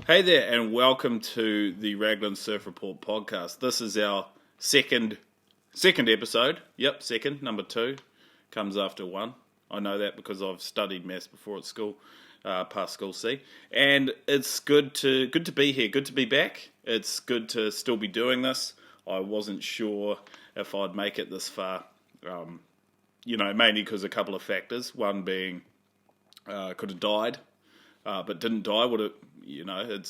Hey there, and welcome to the Raglan Surf Report podcast. This is our second episode. Yep, second. Number 2 comes after 1. I know that because I've studied maths before at school, past school C, and it's good to be here. Good to be back. It's good to still be doing this. I wasn't sure if I'd make it this far. Mainly because a couple of factors. One being could have died. But didn't die.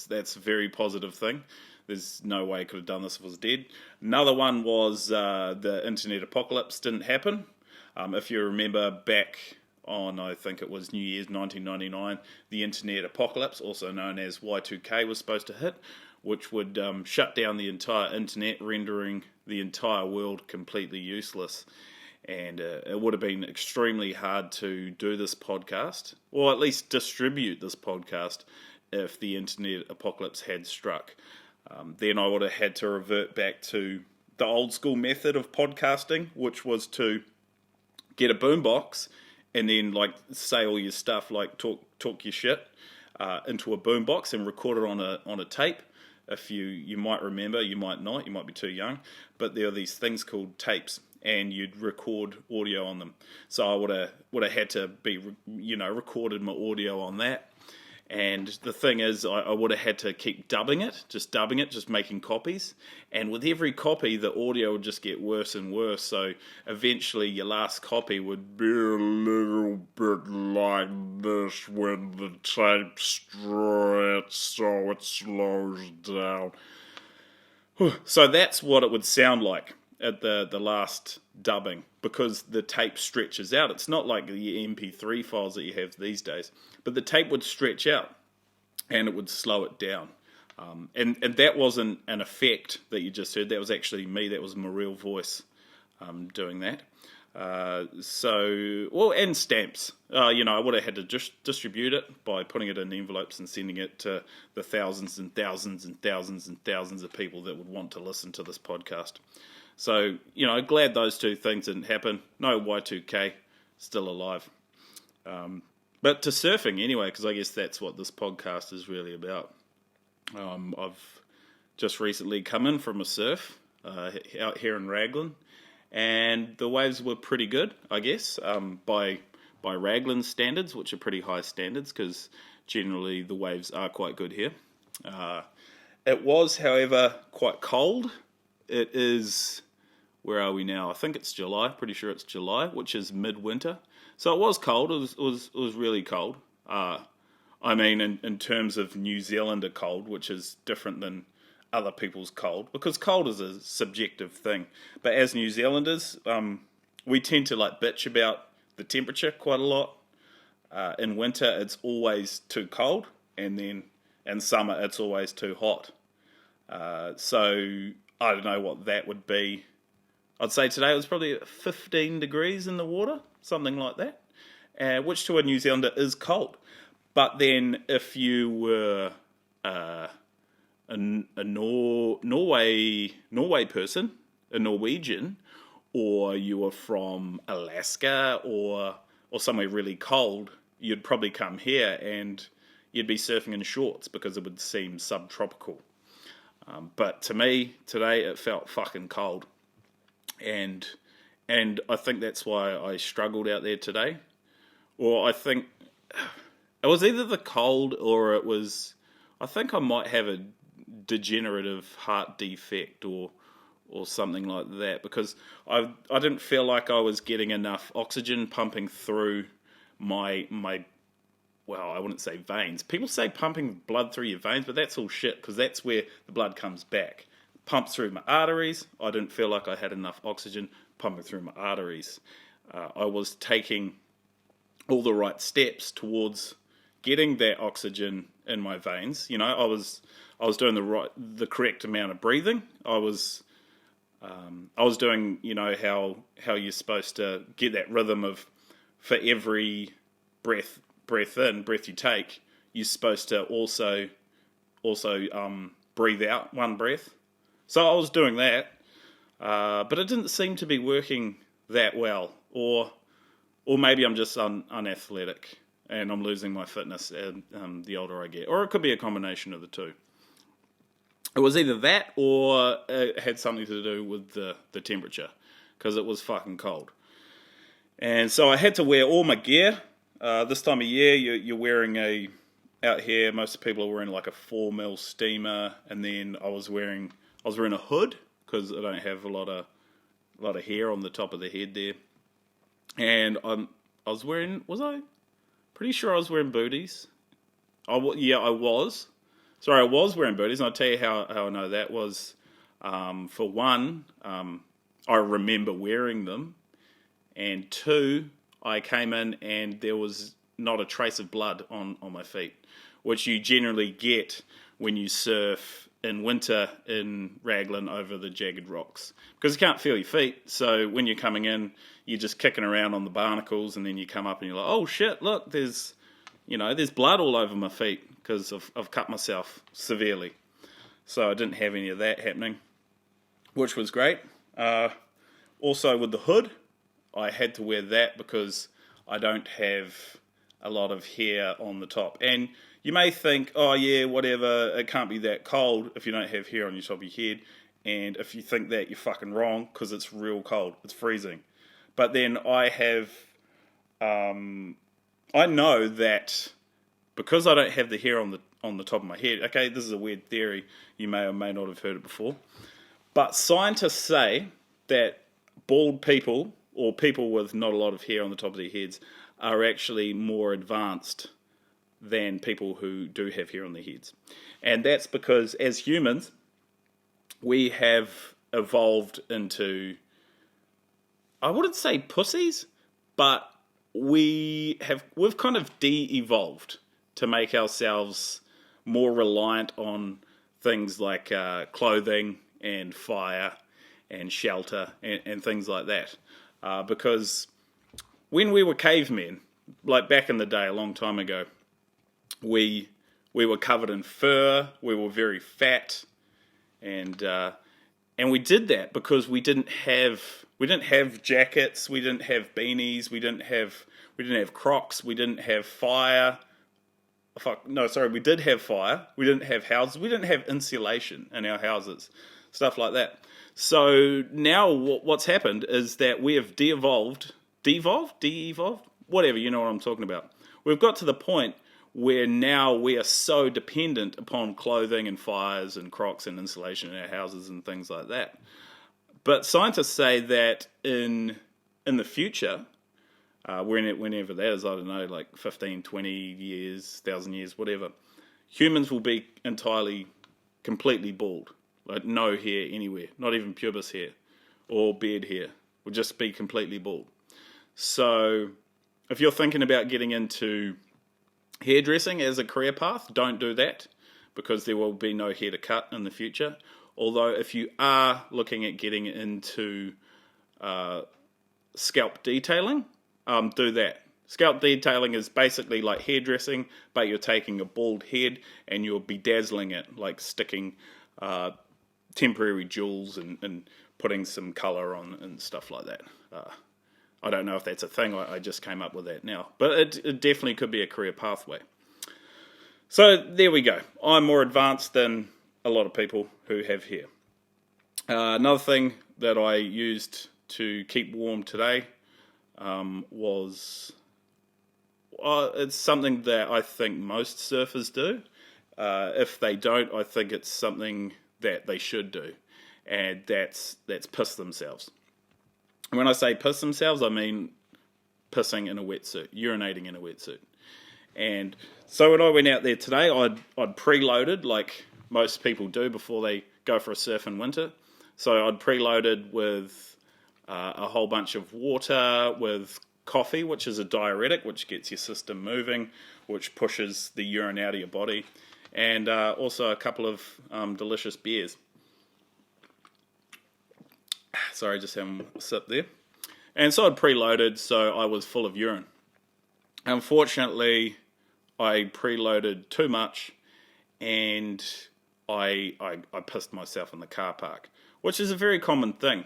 That's a very positive thing. There's no way I could have done this if I was dead. Another one was the internet apocalypse didn't happen. If you remember back on, I think it was New Year's 1999, the internet apocalypse, also known as Y2K, was supposed to hit, which would shut down the entire internet, rendering the entire world completely useless. And it would have been extremely hard to do this podcast, or at least distribute this podcast, if the internet apocalypse had struck. Then I would have had to revert back to the old school method of podcasting, which was to get a boombox and then say all your stuff, talk your shit into a boombox and record it on a tape. If you might remember, you might not, you might be too young, but there are these things called tapes, and you'd record audio on them. So I would have had to be, recorded my audio on that. And the thing is, I would have had to keep dubbing it, just making copies. And with every copy, the audio would just get worse and worse. So eventually your last copy would be a little bit like this when the tape stretches so it slows down. So that's what it would sound like at the last dubbing, because the tape stretches out. It's not like the MP3 files that you have these days, but the tape would stretch out and it would slow it down. And that wasn't an effect that you just heard. That was actually me. That was my real voice doing that. And stamps. I would have had to just distribute it by putting it in envelopes and sending it to the thousands and thousands and thousands and thousands of people that would want to listen to this podcast. So, glad those two things didn't happen. No Y2K, still alive. But to surfing anyway, because I guess that's what this podcast is really about. I've just recently come in from a surf out here in Raglan, and the waves were pretty good, I guess, by Raglan standards, which are pretty high standards, because generally the waves are quite good here. It was, however, quite cold. It is... Where are we now? I think it's July. Pretty sure it's July, which is midwinter. So it was cold. It was really cold. In terms of New Zealander cold, which is different than other people's cold, because cold is a subjective thing. But as New Zealanders, we tend to bitch about the temperature quite a lot. In winter, it's always too cold, and then in summer, it's always too hot. So I don't know what that would be. I'd say today it was probably 15 degrees in the water, something like that, which to a New Zealander is cold. But then if you were a Norway person, a Norwegian, or you were from Alaska or somewhere really cold, you'd probably come here and you'd be surfing in shorts because it would seem subtropical. But to me, today, it felt fucking cold. And I think that's why I struggled out there today. Or I think it was either the cold or it was... I think I might have a degenerative heart defect or something like that, because I didn't feel like I was getting enough oxygen pumping through my well, I wouldn't say veins. People say pumping blood through your veins, but that's all shit, because that's where the blood comes back. Pumps through my arteries. I didn't feel like I had enough oxygen pumping through my arteries. I was taking all the right steps towards getting that oxygen in my veins. I was doing the correct amount of breathing. I was doing, how you're supposed to get that rhythm of, for every breath in, breath you take, you're supposed to also breathe out one breath. So I was doing that, but it didn't seem to be working that well, or maybe I'm just unathletic. and I'm losing my fitness the older I get. Or it could be a combination of the two. It was either that or it had something to do with the temperature, because it was fucking cold. And so I had to wear all my gear. This time of year, you're wearing out here, most people are wearing like a 4mm steamer, and then I was wearing a hood, because I don't have a lot of hair on the top of the head there. And I was wearing, pretty sure I was wearing booties. I was. Sorry, I was wearing booties, and I'll tell you how I know that was. For one, I remember wearing them, and two, I came in and there was not a trace of blood on my feet, which you generally get when you surf in winter in Raglan over the jagged rocks, because you can't feel your feet. So when you're coming in, you're just kicking around on the barnacles, and then you come up and you're like, oh shit, look, there's blood all over my feet, because I've cut myself severely. So I didn't have any of that happening, which was great. Also with the hood, I had to wear that because I don't have a lot of hair on the top. And you may think, oh yeah, whatever, it can't be that cold if you don't have hair on your top of your head. And if you think that, you're fucking wrong, because it's real cold. It's freezing. But then I know that because I don't have the hair on the top of my head, okay, this is a weird theory, you may or may not have heard it before, but scientists say that bald people, or people with not a lot of hair on the top of their heads, are actually more advanced than people who do have hair on their heads. And that's because as humans, we have evolved into, I wouldn't say pussies, but we've kind of de-evolved to make ourselves more reliant on things like clothing and fire and shelter and things like that. Because when we were cavemen, like back in the day, a long time ago, we were covered in fur, we were very fat, and we did that because we didn't have jackets, we didn't have beanies, we didn't have Crocs, we didn't have fire. We did have fire. We didn't have houses. We didn't have insulation in our houses, stuff like that. So now what's happened is that we have de-evolved, whatever, you know what I'm talking about. We've got to the point where now we are so dependent upon clothing and fires and Crocs and insulation in our houses and things like that. But scientists say that in the future, whenever that is, I don't know, like 15, 20 years, 1,000 years, whatever, humans will be completely bald. Like no hair anywhere, not even pubis hair or beard hair. Will just be completely bald. So if you're thinking about getting into hairdressing as a career path, don't do that, because there will be no hair to cut in the future. Although if you are looking at getting into scalp detailing, do that. Scalp detailing is basically like hairdressing, but you're taking a bald head and you're bedazzling it, like sticking temporary jewels and putting some colour on and stuff like that. I don't know if that's a thing, I just came up with that now. But it definitely could be a career pathway. So there we go. I'm more advanced than a lot of people who have hair. Another thing that I used to keep warm today was, it's something that I think most surfers do. If they don't, I think it's something that they should do, and that's piss themselves. And when I say piss themselves, I mean pissing in a wetsuit, urinating in a wetsuit. And so when I went out there today, I'd preloaded like most people do before they go for a surf in winter. So I'd preloaded with a whole bunch of water, with coffee, which is a diuretic, which gets your system moving, which pushes the urine out of your body, and also a couple of delicious beers. Sorry, just having a sip there. And so I'd preloaded, so I was full of urine. Unfortunately, I preloaded too much, and I pissed myself in the car park, which is a very common thing.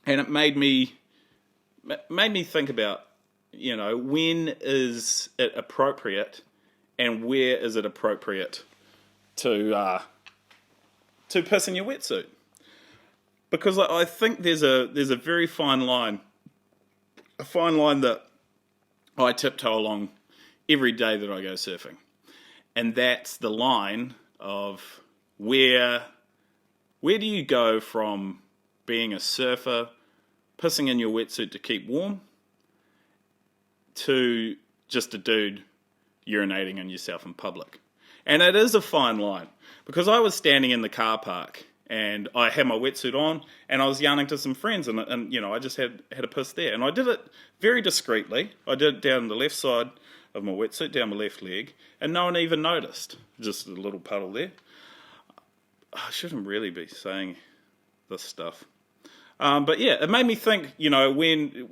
And it made me think about when is it appropriate, and where is it appropriate to piss in your wetsuit? Because I think there's a very fine line, that I tiptoe along every day that I go surfing, and that's the line of where do you go from being a surfer, pissing in your wetsuit to keep warm, to just a dude urinating on yourself in public. And it is a fine line, because I was standing in the car park and I had my wetsuit on and I was yarning to some friends, and I just had a piss there, and I did it very discreetly. I did it down the left side of my wetsuit, down my left leg, and no one even noticed. Just a little puddle there. I shouldn't really be saying this stuff. But yeah, it made me think, when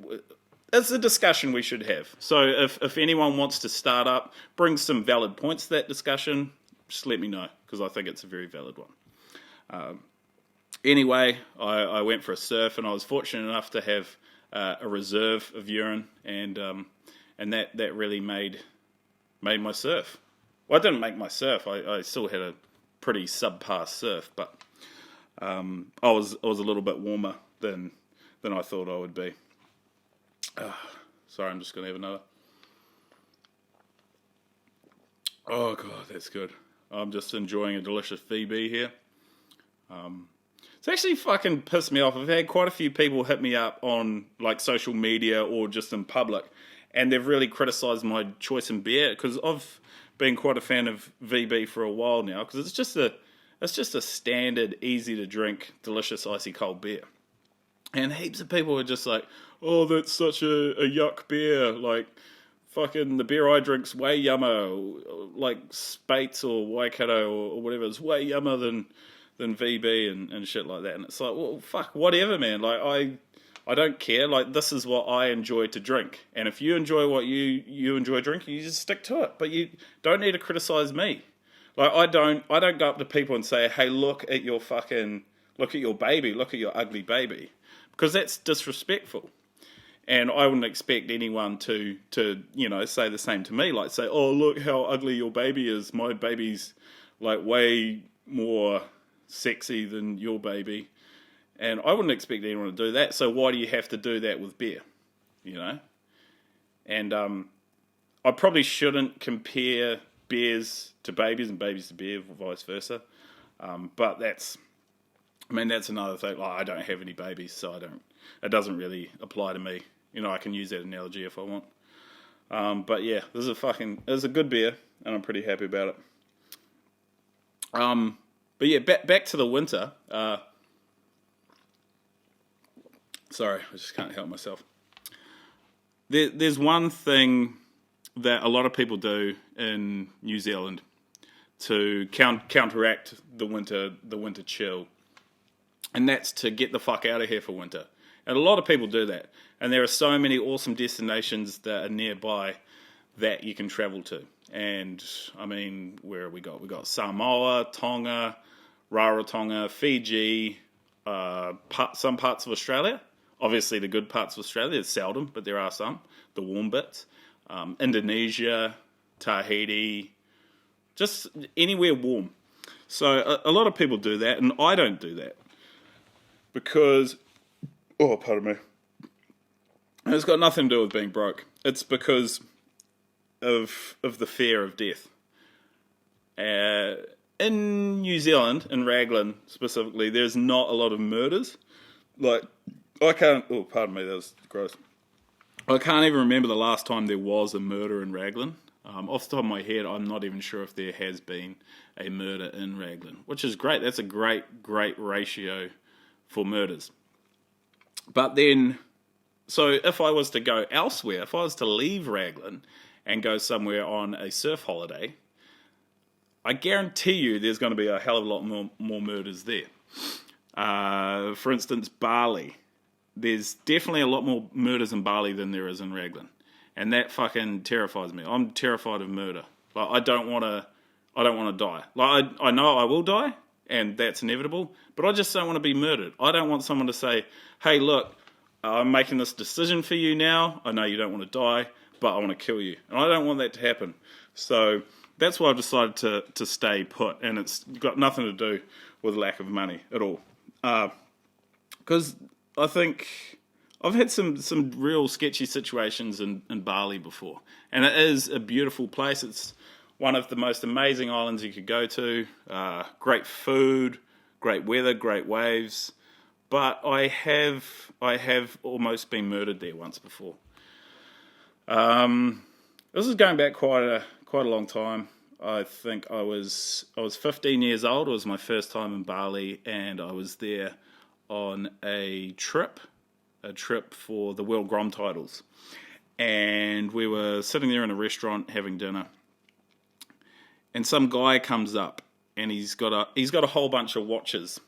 it's a discussion we should have. So if anyone wants to start up, bring some valid points to that discussion, just let me know, because I think it's a very valid one. Anyway, I went for a surf, and I was fortunate enough to have a reserve of urine, and that really made my surf. Well, it didn't make my surf. I still had a pretty subpar surf, but I was a little bit warmer than I thought I would be. Sorry, I'm just going to have another. Oh, God, that's good. I'm just enjoying a delicious VB here. It's actually fucking pissed me off. I've had quite a few people hit me up on social media or just in public, and they've really criticised my choice in beer, because I've been quite a fan of VB for a while now, because it's just a standard, easy to drink, delicious icy cold beer. And heaps of people are just like, oh, that's such a yuck beer. Fucking the beer I drink's way yummer. Spates or Waikato or whatever is way yummer than VB and shit like that. And it's like, well, fuck, whatever, man. I don't care. This is what I enjoy to drink. And if you enjoy what you enjoy drinking, you just stick to it. But you don't need to criticize me. I don't go up to people and say, hey, look at your baby, look at your ugly baby. Because that's disrespectful. And I wouldn't expect anyone to say the same to me. Say, oh, look how ugly your baby is. My baby's way more sexy than your baby. And I wouldn't expect anyone to do that. So why do you have to do that with beer? And I probably shouldn't compare beers to babies and babies to beer, or vice versa. But that's another thing. I don't have any babies, so it doesn't really apply to me. I can use that analogy if I want. But yeah, this is a good beer, and I'm pretty happy about it. But yeah, back to the winter. Sorry, I just can't help myself. There's one thing that a lot of people do in New Zealand to counteract the winter chill, and that's to get the fuck out of here for winter. And a lot of people do that, and there are so many awesome destinations that are nearby that you can travel to. And where have we got? We got Samoa, Tonga, Rarotonga, Fiji, some parts of Australia. Obviously, the good parts of Australia, it's seldom, but there are some, the warm bits. Indonesia, Tahiti, just anywhere warm. So a lot of people do that, and I don't do that. Because, pardon me. And it's got nothing to do with being broke. It's because of the fear of death. In New Zealand, in Raglan specifically, there's not a lot of murders. I can't... Oh, pardon me, that was gross. I can't even remember the last time there was a murder in Raglan. Off the top of my head, I'm not even sure if there has been a murder in Raglan, which is great. That's a great ratio for murders. But then, so if I was to go elsewhere, if I was to leave Raglan and go somewhere on a surf holiday, I guarantee you there's going to be a hell of a lot more murders there. For instance, Bali. There's definitely a lot more murders in Bali than there is in Raglan. And that fucking terrifies me. I'm terrified of murder. I don't want to die. I know I will die, and that's inevitable, but I just don't want to be murdered. I don't want someone to say, hey, look, I'm making this decision for you now. I know you don't want to die, but I want to kill you. And I don't want that to happen. So that's why I've decided to stay put. And it's got nothing to do with lack of money at all. Because I think I've had some real sketchy situations in Bali before. And it is a beautiful place. It's one of the most amazing islands you could go to. Great food, great weather, great waves. But I have almost been murdered there once before. This is going back quite a long time. I think I was 15 years old. It was my first time in Bali, and I was there on a trip for the World Grom titles. And we were sitting there in a restaurant having dinner, and some guy comes up, and he's got a whole bunch of watches.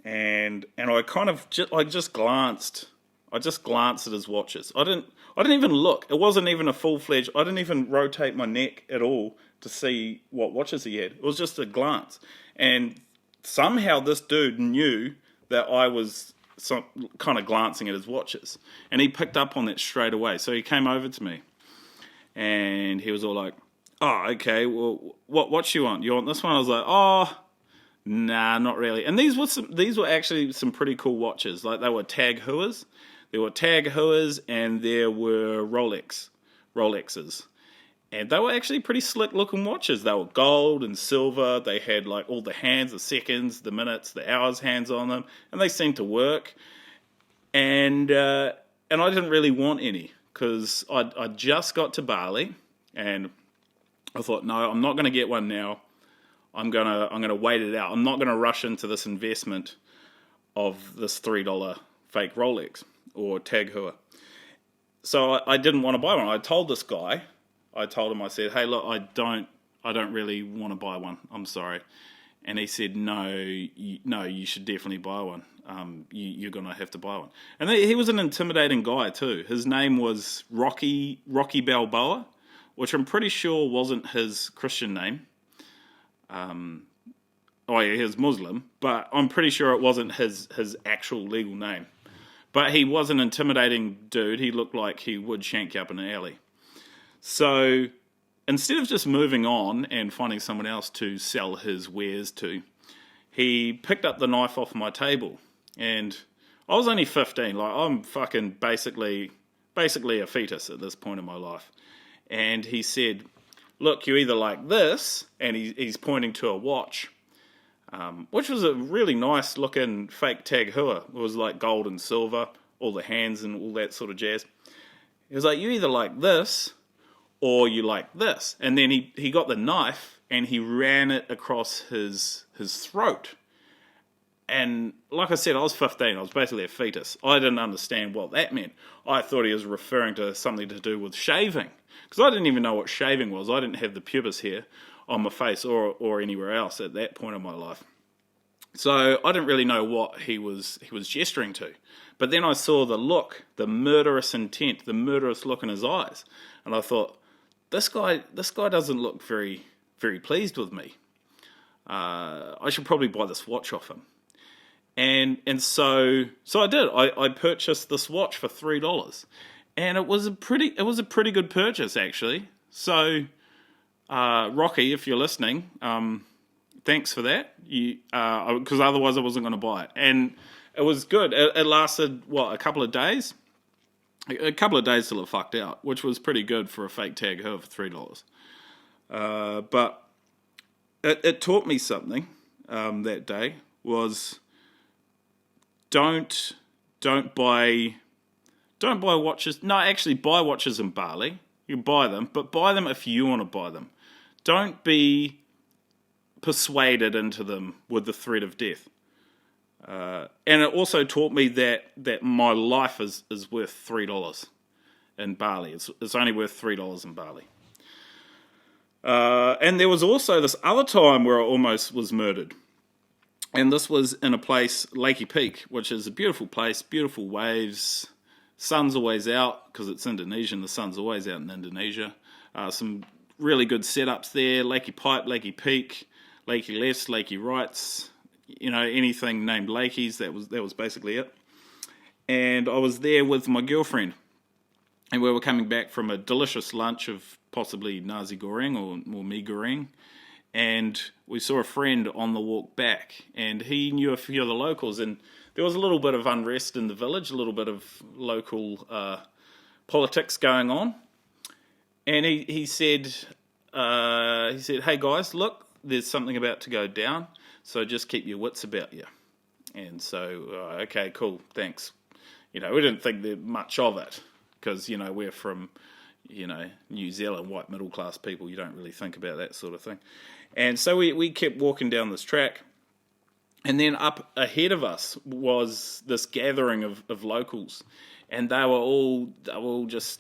And I kind of just glanced at his watches. I didn't even look. It wasn't even a full-fledged. I didn't even rotate my neck at all to see what watches he had. It was just a glance. And somehow this dude knew that I was kind of glancing at his watches, and he picked up on that straight away. So he came over to me, and he was all like, "Oh, okay. Well, what watch you want? You want this one?" I was like, "Oh, nah, not really." And these were actually some pretty cool watches. Like, they were Tag Heuers. There were Tag Heuers, and there were Rolexes. And they were actually pretty slick looking watches. They were gold and silver. They had like all the hands, the seconds, the minutes, the hours hands on them, and they seemed to work. And I didn't really want any, because I just got to Bali, and I thought, no, I'm not going to get one now. I'm gonna wait it out. I'm not gonna rush into this investment of this $3 fake Rolex or Tag Heuer. So I didn't want to buy one. I told this guy. I told him, I said, "Hey, look, I don't really want to buy one. I'm sorry." And he said, "No, you should definitely buy one. You're gonna have to buy one." And he was an intimidating guy too. His name was Rocky Balboa, which I'm pretty sure wasn't his Christian name. He was Muslim, but I'm pretty sure it wasn't his actual legal name. But he was an intimidating dude. He looked like he would shank you up in an alley. So instead of just moving on and finding someone else to sell his wares to, he picked up the knife off my table. And I was only 15. Like, I'm fucking basically a fetus at this point in my life. And he said, "Look, you either like this," and he's pointing to a watch, which was a really nice looking fake Tag Heuer. It was like gold and silver, all the hands and all that sort of jazz. He was like, "You either like this or you like this." And then he got the knife and he ran it across his throat. And like I said, I was 15. I was basically a fetus. I didn't understand what that meant. I thought he was referring to something to do with shaving, because I didn't even know what shaving was. I didn't have the pubis hair on my face or anywhere else at that point in my life. So I didn't really know what he was gesturing to. But then I saw the look, the murderous intent, the murderous look in his eyes. And I thought, this guy doesn't look very, very pleased with me. I should probably buy this watch off him. And so I did. I purchased this watch for $3. And it was a pretty good purchase, actually. So Rocky, if you're listening, thanks for that. Because otherwise I wasn't going to buy it. And it was good. It lasted, a couple of days? A couple of days till it fucked out, which was pretty good for a fake Tag Heuer for $3. But it taught me something that day, was don't buy watches. No, actually, buy watches in Bali. You buy them, but buy them if you want to buy them. Don't be persuaded into them with the threat of death. And it also taught me that my life is worth $3 in Bali. It's only worth $3 in Bali. And there was also this other time where I almost was murdered. And this was in a place, Lakey Peak, which is a beautiful place, beautiful waves. Sun's always out, because it's Indonesian. The sun's always out in Indonesia. Some really good setups there. Lakey Pipe, Lakey Peak, Lakey Lefts, Lakey Rights. Anything named Lakeys, that was basically it. and I was there with my girlfriend, and we were coming back from a delicious lunch of possibly nasi goreng or mee goreng, and we saw a friend on the walk back, and he knew a few of the locals, and there was a little bit of unrest in the village, a little bit of local politics going on, and he said, "Hey guys, look, there's something about to go down, so just keep your wits about you." And so, okay, cool, thanks. We didn't think that much of it, because, we're from, New Zealand, white middle class people. You don't really think about that sort of thing. And so we kept walking down this track, and then up ahead of us was this gathering of locals, and they were all just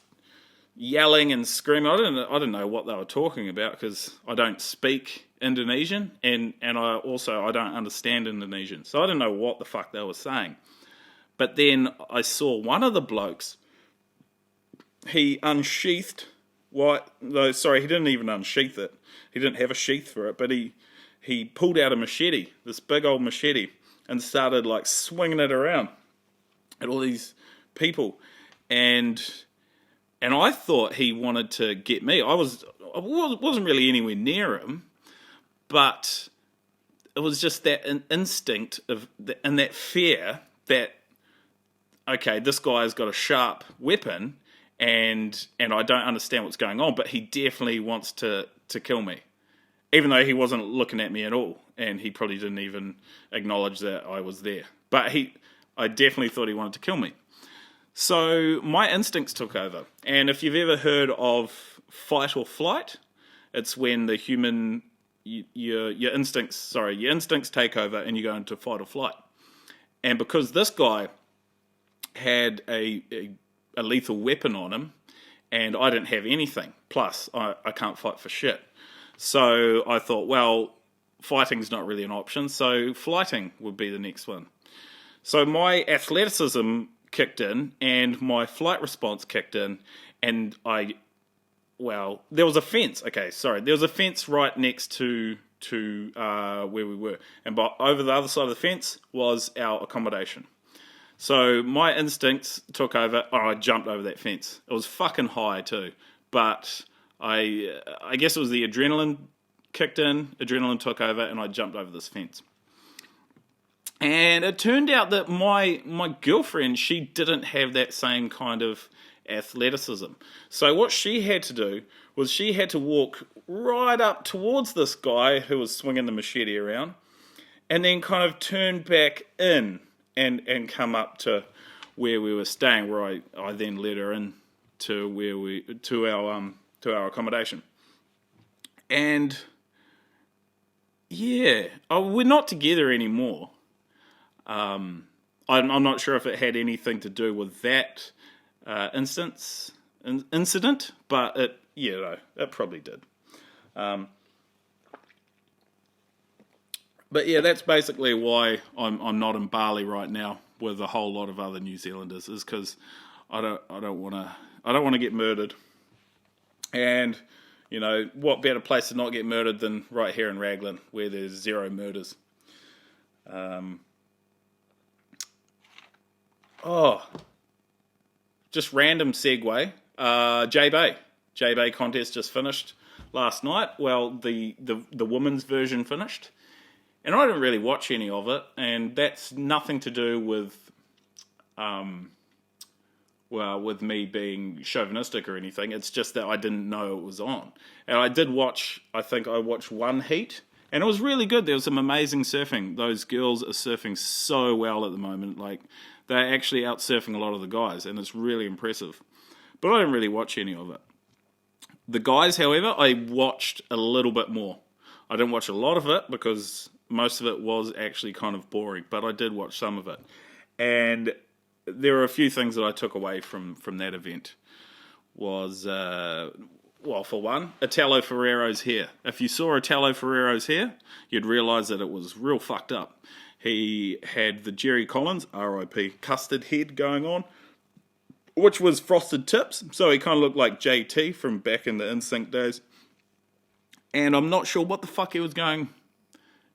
yelling and screaming. I don't know what they were talking about, because I don't speak Indonesian, and I don't understand Indonesian, so I don't know what the fuck they were saying. But then I saw one of the blokes. He unsheathed he didn't even unsheath it. He didn't have a sheath for it, but he pulled out a machete, this big old machete, and started like swinging it around at all these people, and I thought he wanted to get me. I wasn't really anywhere near him, but it was just that instinct and that fear that, okay, this guy's got a sharp weapon, and I don't understand what's going on, but he definitely wants to kill me, even though he wasn't looking at me at all, and he probably didn't even acknowledge that I was there. But I definitely thought he wanted to kill me. So my instincts took over, and if you've ever heard of fight or flight, it's when the human your instincts take over and you go into fight or flight. And because this guy had a lethal weapon on him, and I didn't have anything, plus I can't fight for shit, so I thought, well, fighting's not really an option, so flighting would be the next one. So my athleticism kicked in, and my flight response kicked in, and there was a fence. Okay, sorry, there was a fence right next to where we were, and over the other side of the fence was our accommodation. So my instincts took over. I jumped over that fence. It was fucking high too, but I guess it was the adrenaline kicked in. Adrenaline took over, and I jumped over this fence. And it turned out that my girlfriend, she didn't have that same kind of athleticism. So what she had to do was she had to walk right up towards this guy who was swinging the machete around, and then kind of turn back in and come up to where we were staying, where I then led her in to our accommodation. And yeah, we're not together anymore. I'm not sure if it had anything to do with that incident, but it probably did. But yeah, that's basically why I'm not in Bali right now with a whole lot of other New Zealanders, is because I don't want to get murdered. And what better place to not get murdered than right here in Raglan, where there's 0 murders. Just random segue. J-Bay contest just finished last night. Well, the women's version finished, and I didn't really watch any of it, and that's nothing to do with with me being chauvinistic or anything. It's just that I didn't know it was on, and I did watch. I think I watched one heat, and it was really good. There was some amazing surfing. Those girls are surfing so well at the moment. Like, they're actually out surfing a lot of the guys, and it's really impressive. But I didn't really watch any of it. The guys, however, I watched a little bit more. I didn't watch a lot of it because most of it was actually kind of boring, but I did watch some of it. And there are a few things that I took away from that event. Was, for one, Italo Ferrero's hair. If you saw Italo Ferrero's hair, you'd realise that it was real fucked up. He had the Jerry Collins, R.I.P., custard head going on, which was frosted tips, so he kind of looked like JT from back in the NSYNC days. And I'm not sure what the fuck he was going,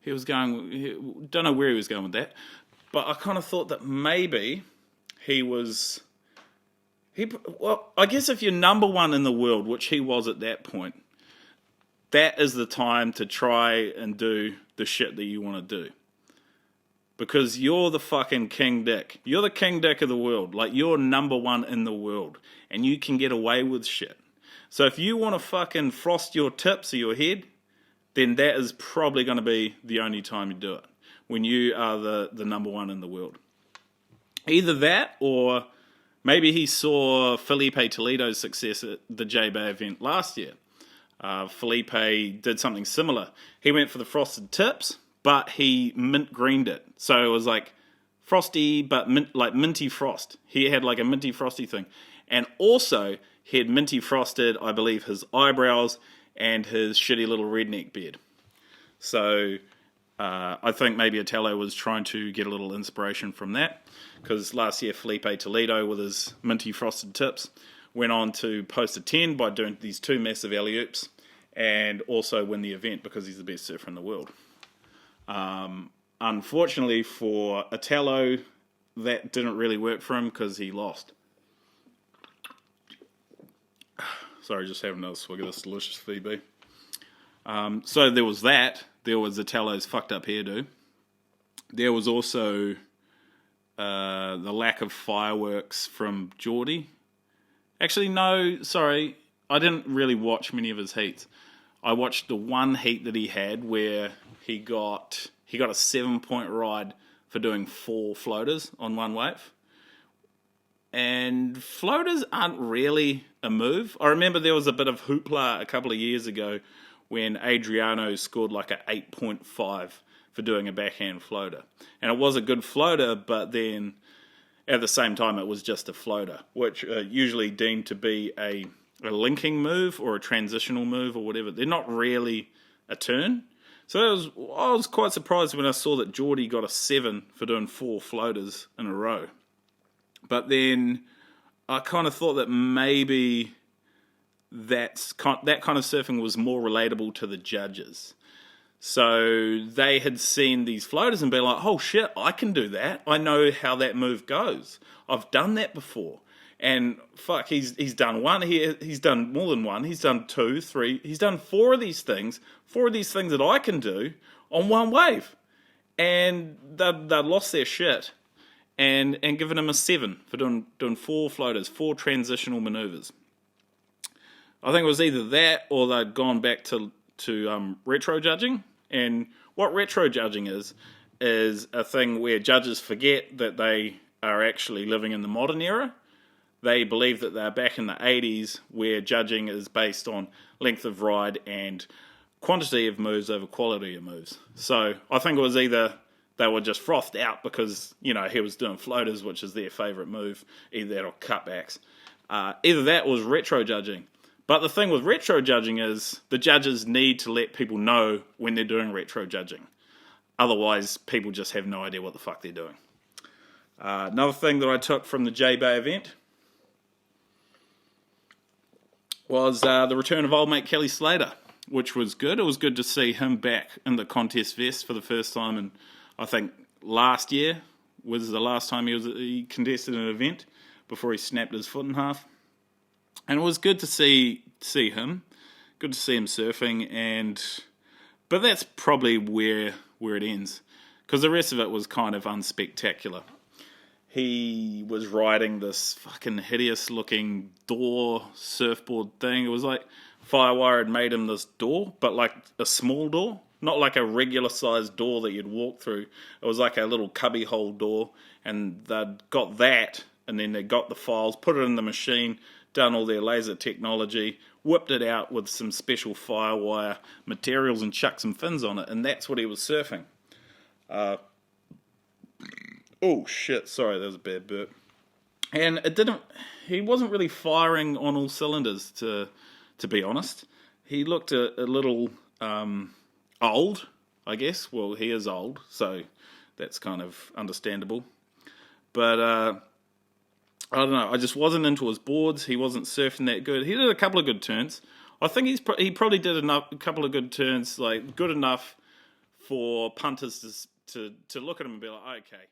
don't know where he was going with that, but I kind of thought that maybe well, I guess if you're number one in the world, which he was at that point, that is the time to try and do the shit that you want to do. Because you're the fucking King Dick. You're the King Dick of the world. Like, you're number one in the world. And you can get away with shit. So if you want to fucking frost your tips or your head, then that is probably going to be the only time you do it. When you are the number one in the world. Either that, or maybe he saw Felipe Toledo's success at the J-Bay event last year. Felipe did something similar. He went for the frosted tips, but he mint greened it. So it was like frosty, but like minty frost. He had like a minty frosty thing. And also, he had minty frosted, I believe, his eyebrows and his shitty little redneck beard. So I think maybe Otello was trying to get a little inspiration from that. Because last year, Felipe Toledo, with his minty frosted tips, went on to post a 10 by doing these 2 massive alley-oops. And also win the event because he's the best surfer in the world. Unfortunately for Otello, that didn't really work for him because he lost. Sorry, just having another swig of this delicious VB. So there was that. There was Otello's fucked up hairdo. There was also the lack of fireworks from Geordie. Actually, no, sorry. I didn't really watch many of his heats. I watched the one heat that he had where he got a 7-point ride for doing 4 floaters on one wave. And floaters aren't really a move. I remember there was a bit of hoopla a couple of years ago when Adriano scored like a 8.5 for doing a backhand floater. And it was a good floater, but then at the same time it was just a floater, which are usually deemed to be a linking move or a transitional move or whatever. They're not really a turn. So I was quite surprised when I saw that Geordie got a 7 for doing 4 floaters in a row. But then I kind of thought that maybe that kind of surfing was more relatable to the judges. So they had seen these floaters and been like, oh shit, I can do that. I know how that move goes. I've done that before. And fuck, he's done one here. He's done more than one. He's done 2, 3. He's done 4 of these things. 4 of these things that I can do on one wave. And they lost their shit and given him a 7 for doing 4 floaters, 4 transitional maneuvers. I think it was either that or they'd gone back to retro judging. And what retro judging is a thing where judges forget that they are actually living in the modern era. They believe that they're back in the 80s where judging is based on length of ride and quantity of moves over quality of moves. So I think it was either they were just frothed out because, he was doing floaters, which is their favourite move, either that or cutbacks. Either that was retro judging. But the thing with retro judging is the judges need to let people know when they're doing retro judging. Otherwise, people just have no idea what the fuck they're doing. Another thing that I took from the J-Bay event was the return of old mate Kelly Slater, which was good. It was good to see him back in the contest vest for the first time, and I think last year was the last time he contested an event before he snapped his foot in half. And it was good to see him, good to see him surfing, but that's probably where it ends, because the rest of it was kind of unspectacular. He was riding this fucking hideous-looking door surfboard thing. It was like Firewire had made him this door, but like a small door. Not like a regular-sized door that you'd walk through. It was like a little cubbyhole door, and they'd got that, and then they got the files, put it in the machine, done all their laser technology, whipped it out with some special Firewire materials and chucked some fins on it, and that's what he was surfing. Oh shit, sorry, that was a bad burp. And he wasn't really firing on all cylinders, to be honest. He looked a little old, I guess. Well, he is old, so that's kind of understandable. But I don't know, I just wasn't into his boards. He wasn't surfing that good. He did a couple of good turns. I think he probably did a couple of good turns, like good enough for punters to look at him and be like, okay.